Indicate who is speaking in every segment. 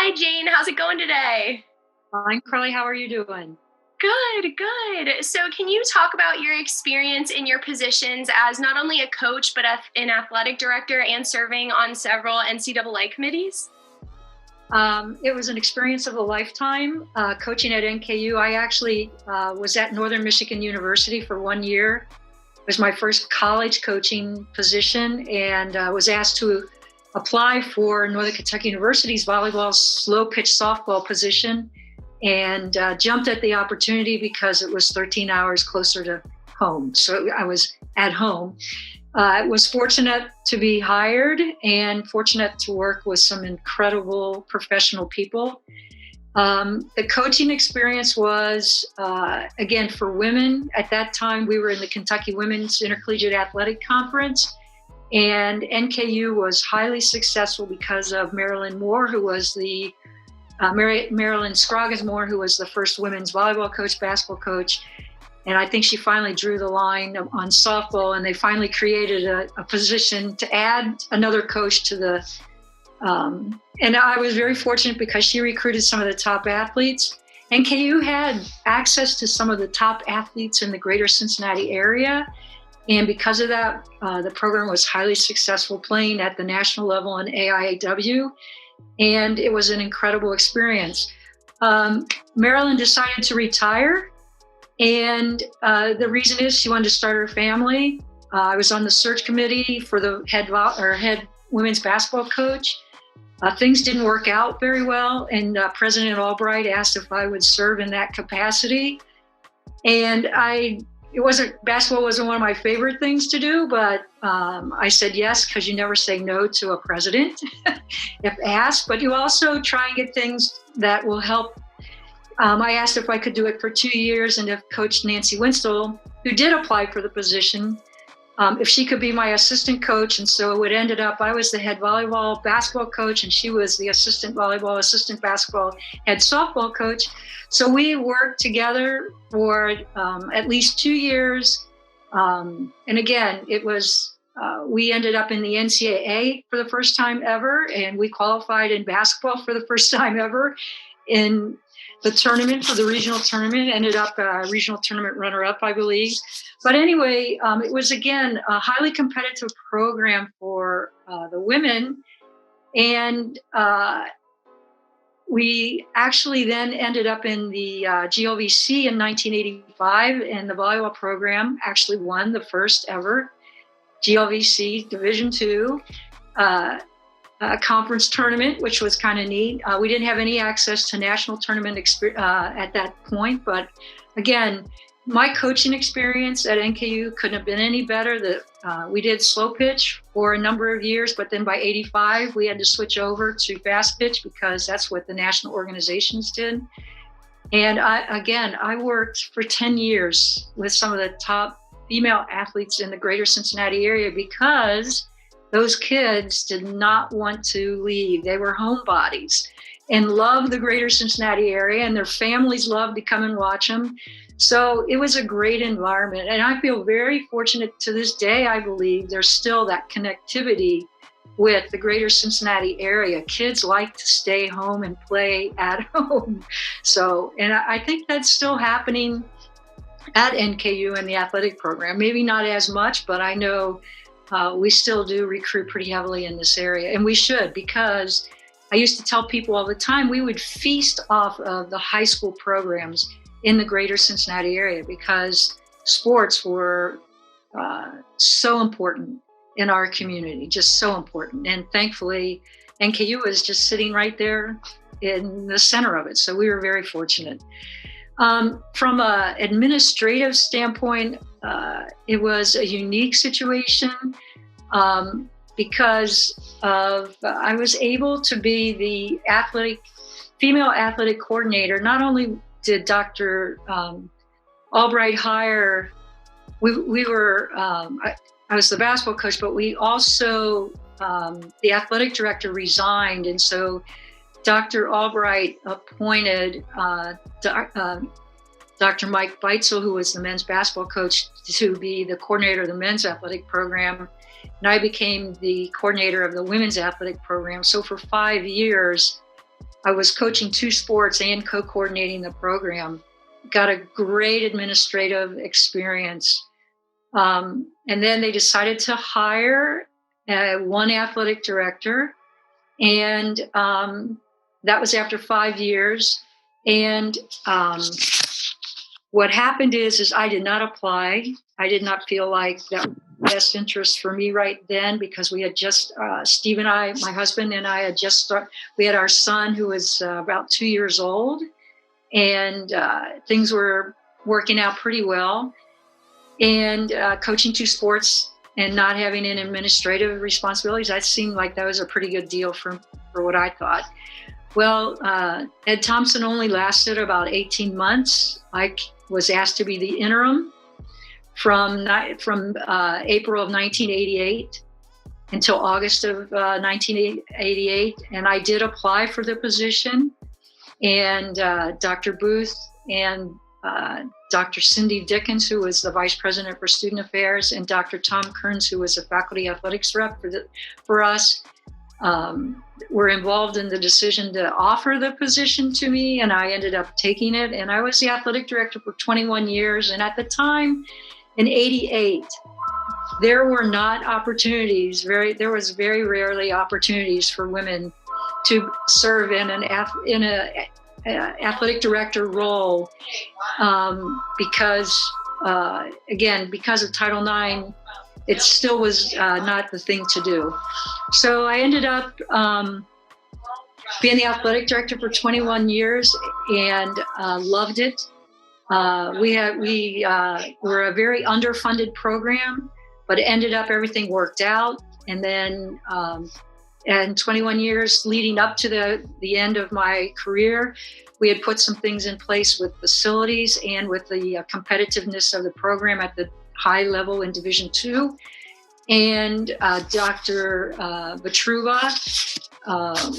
Speaker 1: Hi, Jane. How's it going today?
Speaker 2: Fine, Carly. How are you doing?
Speaker 1: Good. So, can you talk about your experience in your positions as not only a coach, but an athletic director and serving on several NCAA committees?
Speaker 2: It was an experience of a lifetime coaching at NKU. I actually was at Northern Michigan University for 1 year. It was my first college coaching position, and was asked to apply for Northern Kentucky University's volleyball slow pitch softball position, and jumped at the opportunity because it was 13 hours closer to home. So I was at home. I was fortunate to be hired and fortunate to work with some incredible professional people. The coaching experience was, again, for women. At that time, we were in the Kentucky Women's Intercollegiate Athletic Conference, and NKU was highly successful because of Marilyn Moore, who was the Marilyn Scroggins Moore, who was the first women's volleyball coach, basketball coach. And I think she finally drew the line on softball, and they finally created a position to add another coach to the, and I was very fortunate because she recruited some of the top athletes. NKU had access to some of the top athletes in the greater Cincinnati area. And because of that, the program was highly successful, playing at the national level in AIAW. And it was an incredible experience. Marilyn decided to retire. And the reason is she wanted to start her family. I was on the search committee for the head women's basketball coach. Things didn't work out very well, and President Albright asked if I would serve in that capacity. And basketball wasn't one of my favorite things to do, but I said yes, because you never say no to a president if asked, but you also try and get things that will help. I asked if I could do it for 2 years, and if Coach Nancy Winslow, who did apply for the position, if she could be my assistant coach. And so it ended up, I was the head volleyball basketball coach, and she was the assistant volleyball, assistant basketball, head softball coach. So we worked together for at least 2 years. And again, it was, we ended up in the NCAA for the first time ever, and we qualified in basketball for the first time ever in the tournament, for the regional tournament. Ended up regional tournament runner-up, I believe. But anyway, it was, again, a highly competitive program for the women. And we actually then ended up in the GLVC in 1985, and the volleyball program actually won the first ever GLVC Division II conference tournament, which was kind of neat. We didn't have any access to national tournament at that point, but again, my coaching experience at NKU couldn't have been any better. We did slow pitch for a number of years, but then by 85, we had to switch over to fast pitch because that's what the national organizations did. And I worked for 10 years with some of the top female athletes in the greater Cincinnati area because those kids did not want to leave. They were homebodies and loved the greater Cincinnati area, and their families loved to come and watch them. So it was a great environment. And I feel very fortunate to this day. I believe there's still that connectivity with the greater Cincinnati area. Kids like to stay home and play at home. So, and I think that's still happening at NKU in the athletic program. Maybe not as much, but I know we still do recruit pretty heavily in this area, and we should, because I used to tell people all the time we would feast off of the high school programs in the greater Cincinnati area because sports were so important in our community, just so important. And thankfully, NKU was just sitting right there in the center of it. So we were very fortunate. From an administrative standpoint, it was a unique situation because I was able to be the female athletic coordinator. Not only did Dr. Albright hire, I was the basketball coach, but we also, the athletic director resigned. And so Dr. Albright appointed Dr. Mike Beitzel, who was the men's basketball coach, to be the coordinator of the men's athletic program. And I became the coordinator of the women's athletic program. So for 5 years, I was coaching 2 sports and co-coordinating the program. Got a great administrative experience. And then they decided to hire one athletic director. And that was after 5 years. And what happened is I did not apply. I did not feel like that was the best interest for me right then, because we had just, Steve and I, my husband and I had just started, we had our son who was about 2 years old, and things were working out pretty well. And coaching 2 sports and not having any administrative responsibilities, that seemed like that was a pretty good deal for what I thought. Well, Ed Thompson only lasted about 18 months. I was asked to be the interim from April of 1988 until August of 1988. And I did apply for the position. And Dr. Booth and Dr. Cindy Dickens, who was the Vice President for Student Affairs, and Dr. Tom Kearns, who was a faculty athletics rep for us, were involved in the decision to offer the position to me, and I ended up taking it. And I was the athletic director for 21 years. And at the time, in '88, there were not opportunities. There was very rarely opportunities for women to serve in an athletic director role, because of Title IX, it still was not the thing to do. So I ended up being the athletic director for 21 years and loved it. We were a very underfunded program, but it ended up everything worked out. And then and 21 years leading up to the end of my career, we had put some things in place with facilities and with the competitiveness of the program at the high level in Division II. And Dr. Vitruva,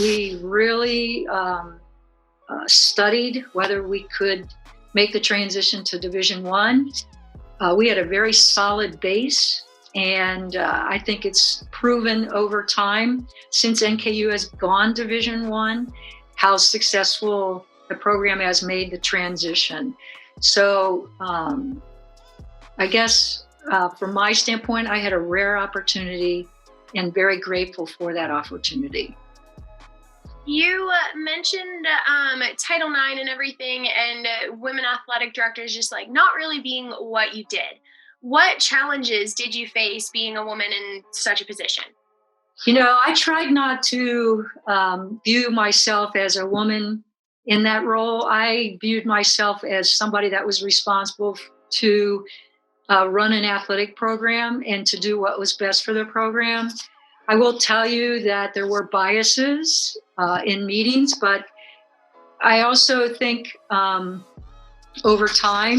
Speaker 2: we really studied whether we could make the transition to Division I. We had a very solid base. And I think it's proven over time, since NKU has gone Division I, how successful the program has made the transition. So I guess from my standpoint, I had a rare opportunity and very grateful for that opportunity.
Speaker 1: You mentioned Title IX and everything, and women athletic directors just like not really being what you did. What challenges did you face being a woman in such a position?
Speaker 2: You know, I tried not to view myself as a woman in that role. I viewed myself as somebody that was responsible to run an athletic program and to do what was best for the program. I will tell you that there were biases in meetings, but I also think over time,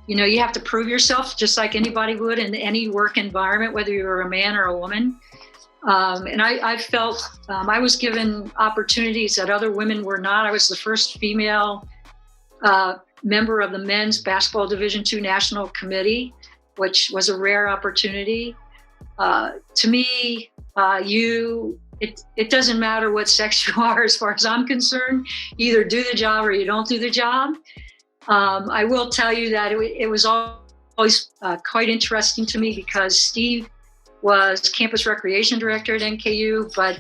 Speaker 2: you have to prove yourself just like anybody would in any work environment, whether you're a man or a woman. And I felt I was given opportunities that other women were not. I was the first female member of the men's basketball Division II National Committee, which was a rare opportunity. To me, it doesn't matter what sex you are, as far as I'm concerned. You either do the job or you don't do the job. I will tell you that it was always quite interesting to me, because Steve was campus recreation director at NKU, but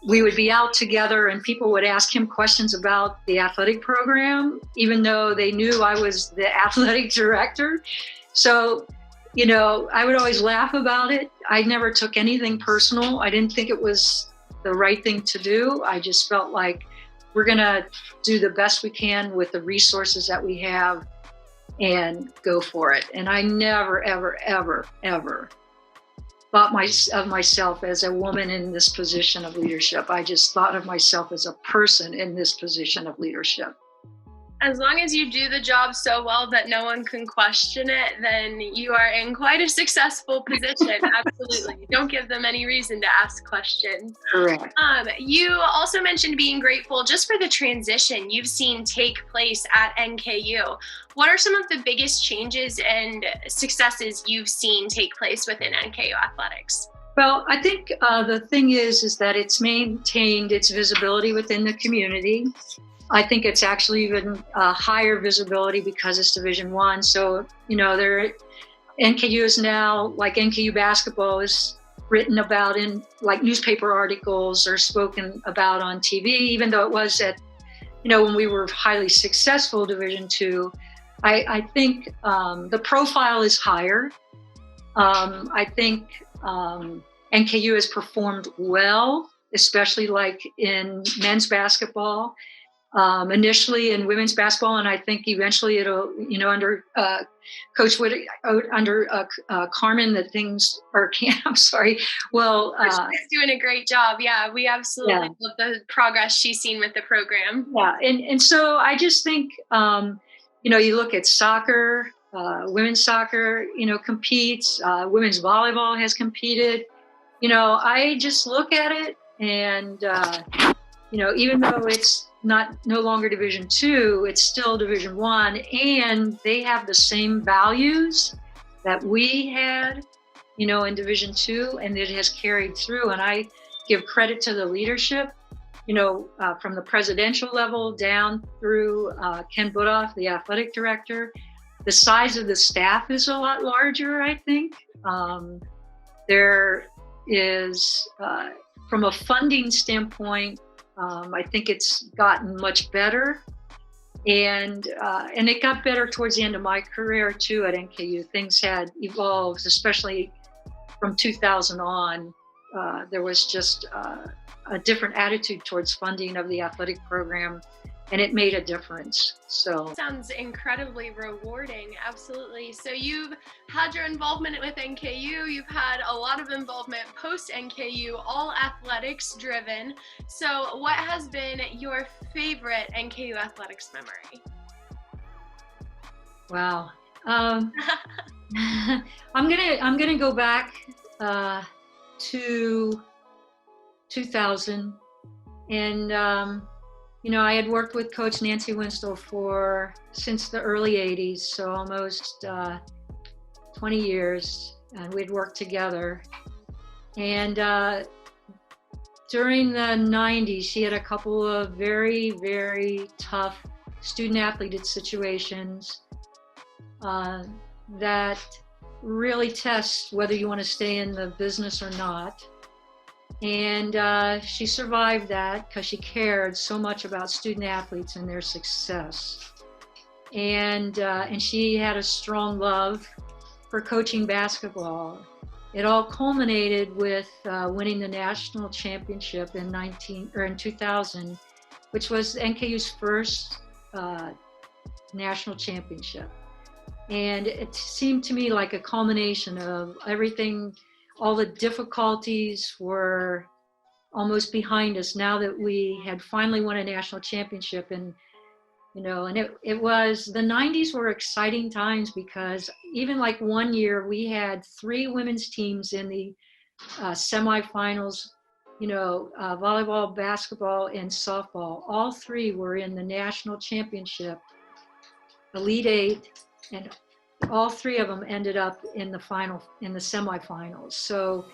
Speaker 2: we would be out together and people would ask him questions about the athletic program, even though they knew I was the athletic director. So, I would always laugh about it. I never took anything personal. I didn't think it was the right thing to do. I just felt like we're going to do the best we can with the resources that we have and go for it. And I never, ever, ever, ever thought of myself as a woman in this position of leadership. I just thought of myself as a person in this position of leadership.
Speaker 1: As long as you do the job so well that no one can question it, then you are in quite a successful position. Absolutely. Don't give them any reason to ask questions.
Speaker 2: Correct.
Speaker 1: You also mentioned being grateful just for the transition you've seen take place at NKU. What are some of the biggest changes and successes you've seen take place within NKU athletics?
Speaker 2: Well, I think the thing is that it's maintained its visibility within the community. I think it's actually even higher visibility because it's Division One. So, NKU is now, like NKU basketball is written about in like newspaper articles or spoken about on TV, even though it was at, when we were highly successful Division Two. I think the profile is higher. I think NKU has performed well, especially like in men's basketball, initially in women's basketball, and I think eventually it'll, under Coach Wood, under Carmen, that things are. I'm sorry. Well,
Speaker 1: she's doing a great job. Yeah, we absolutely love the progress she's seen with the program.
Speaker 2: Yeah, and so I just think, you look at soccer. Women's soccer, competes. Women's volleyball has competed. I just look at it, and even though it's no longer Division Two, it's still Division One, and they have the same values that we had, in Division Two, and it has carried through. And I give credit to the leadership, from the presidential level down through Ken Budoff, the athletic director. The size of the staff is a lot larger, I think. There is, from a funding standpoint, I think it's gotten much better. And it got better towards the end of my career, too, at NKU. Things had evolved, especially from 2000 on. There was just a different attitude towards funding of the athletic program, and it made a difference. So
Speaker 1: sounds incredibly rewarding. Absolutely. So you've had your involvement with NKU, you've had a lot of involvement post NKU, all athletics driven. So what has been your favorite NKU athletics memory?
Speaker 2: Wow. I'm gonna go back to 2000, and I had worked with Coach Nancy Winslow since the early 80s, so almost 20 years, and we'd worked together. And during the 90s, she had a couple of very, very tough student-athlete situations that really test whether you want to stay in the business or not. And she survived that because she cared so much about student athletes and their success. And she had a strong love for coaching basketball. It all culminated with winning the national championship in 2000, which was NKU's first national championship. And it seemed to me like a culmination of everything. All the difficulties were almost behind us now that we had finally won a national championship. And, it was, the 90s were exciting times because even like one year we had 3 women's teams in the semifinals, volleyball, basketball, and softball. All 3 were in the national championship, Elite 8, and all 3 of them ended up in the semifinals. So,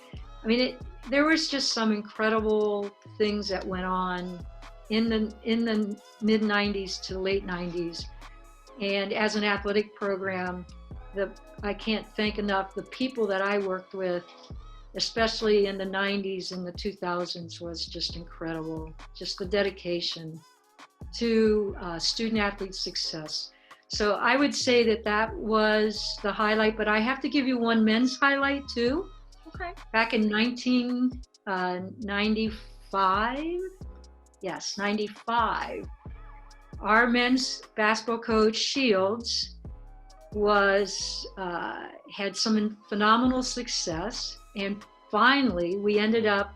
Speaker 2: there was just some incredible things that went on in the mid 90s to late 90s. And as an athletic program, I can't thank enough the people that I worked with, especially in the 90s and the 2000s, was just incredible. Just the dedication to student athlete success. So I would say that was the highlight, but I have to give you one men's highlight too.
Speaker 1: Okay.
Speaker 2: Back in 1995, yes, 95, our men's basketball coach, Shields, had some phenomenal success, and finally we ended up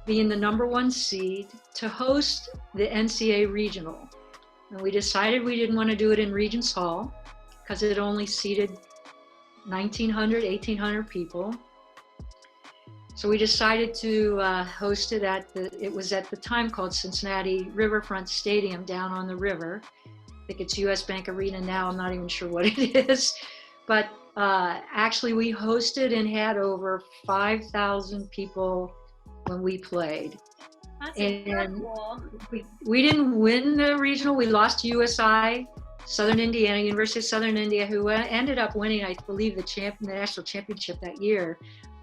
Speaker 2: being the #1 seed to host the NCAA regional. And we decided we didn't want to do it in Regents Hall because it only seated 1,900, 1,800 people. So we decided to host it it was at the time called Cincinnati Riverfront Stadium down on the river. I think it's US Bank Arena now. I'm not even sure what it is. But Actually, we hosted and had over 5,000 people when we played.
Speaker 1: That's
Speaker 2: And
Speaker 1: incredible.
Speaker 2: we didn't win the regional. We lost to USI, Southern Indiana, University of Southern India, who ended up winning, I believe, the national championship that year.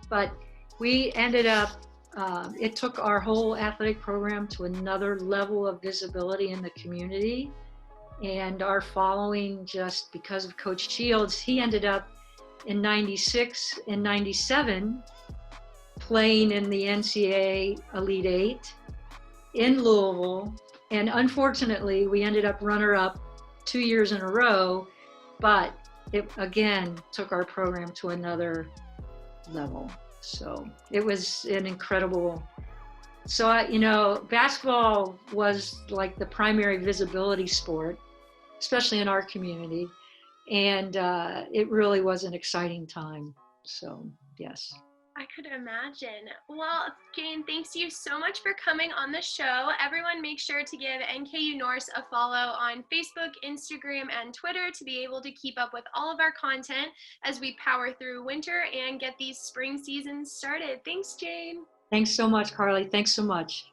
Speaker 2: But we ended up, it took our whole athletic program to another level of visibility in the community. And our following, just because of Coach Shields, he ended up in 96 and 97 playing in the NCAA Elite Eight in Louisville. And unfortunately, we ended up runner-up 2 years in a row, but it again took our program to another level. So it was an incredible. So, basketball was like the primary visibility sport, especially in our community. And it really was an exciting time. So, yes.
Speaker 1: I could imagine. Well, Jane, thanks you so much for coming on the show. Everyone, make sure to give NKU Norse a follow on Facebook, Instagram, and Twitter to be able to keep up with all of our content as we power through winter and get these spring seasons started. Thanks, Jane.
Speaker 2: Thanks so much, Carly. Thanks so much.